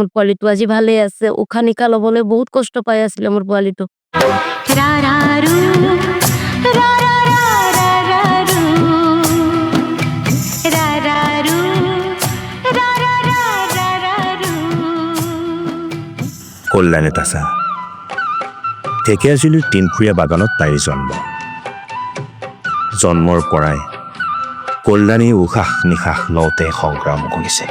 মোৰ পোৱালিটো আজি ভালে আছে। উশাহ নিশাহ ল'বলৈ বহুত কষ্ট পাই আছিলে মোৰ পোৱালিটো। কল্যাণী তাছা ঢেকীয়াজুলিৰ টিনখুৰীয়া বাগানত তাইৰ জন্মৰ পৰাই কল্যাণী উশাহ নিশাহ লওঁতে সংগ্ৰাম কৰিছে।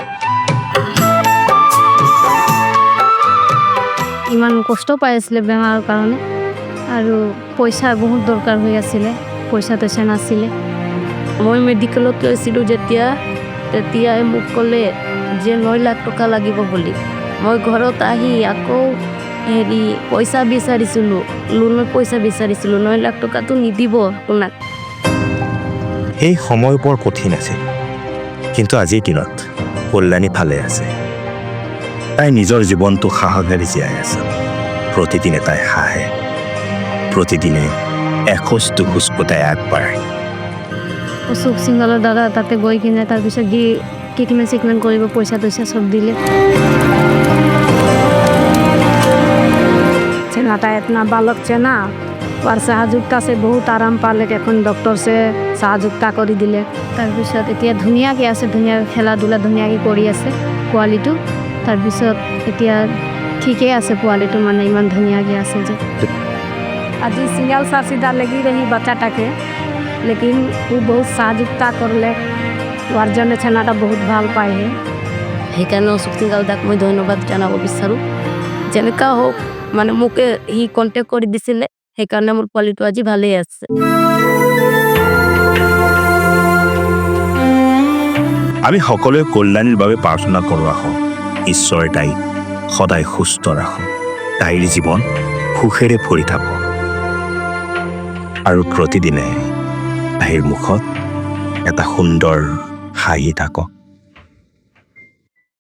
ইমান কষ্ট পাই আছিলে বেমাৰৰ কাৰণে আৰু পইচা বহুত দৰকাৰ হৈ আছিলে, পইচা তইচা নাছিলে। মই মেডিকেলত লৈছিলোঁ তেতিয়াই মোক ক'লে যে 9 লাখ টকা লাগিব বুলি। মই ঘৰত আহি আকৌ পইচা বিচাৰিছিলোঁ, লোনৰ পইচা বিচাৰিছিলোঁ। 9 লাখ টকাটো নিদিব আপোনাক। সেই সময় বৰ কঠিন আছিল, কিন্তু আজিৰ দিনত কল্যাণী ভালে আছে। তাই নিজৰ জীৱনটো সাহসেৰে জীয়াই আছে। প্ৰতিদিনে তাই হাঁহে, প্ৰতিদিনে এখোজ দুখোজ তাই আগবাঢ়ে। অশোক সিংহলৰ দাদা তাতে গৈ কিনে তাৰপিছত ট্ৰিটমেণ্ট কৰিব পইচা তইচা চব দিলে। চেনাটা इतना बालक छे ना और सहযোগিতা से बहुत आराम पाले। এখন ডক্টৰ से सहযোগিতা কৰি দিলে। তাৰপিছত এতিয়া ধুনীয়াকৈ আছে, ধুনীয়া খেলা ধূলা ধুনীয়াকৈ কৰি আছে পোৱালিটো। তাৰপিছত এতিয়া ঠিকেই আছে পোৱালিটো, মানে ইমান ধুনীয়াকৈ আছে যে। আজি सिंगल सा सीधा लगी रही बच्चाटाके, लेकिन वो बहुत सहযোগিতা करले। वार्जने छेनाटा बहुत ভাল पाए। সেইকাৰণে অশোক সিংহল দাক মই ধন্যবাদ জনাব বিচাৰোঁ। যেনেকুৱা হওক মানে মোকে সি কণ্টেক্ট কৰি দিছিলে, সেইকাৰণে মোৰ পোৱালিটো আজি ভালেই আছে। আমি সকলোৱে কল্যাণীৰ বাবে প্ৰাৰ্থনা কৰোঁ আহক, ঈশ্বৰে তাইক সদায় সুস্থ ৰাখক, তাইৰ জীৱন সুখেৰে ভৰি থাকক আৰু প্ৰতিদিনে তাইৰ মুখত এটা সুন্দৰ হাঁহি থাকক।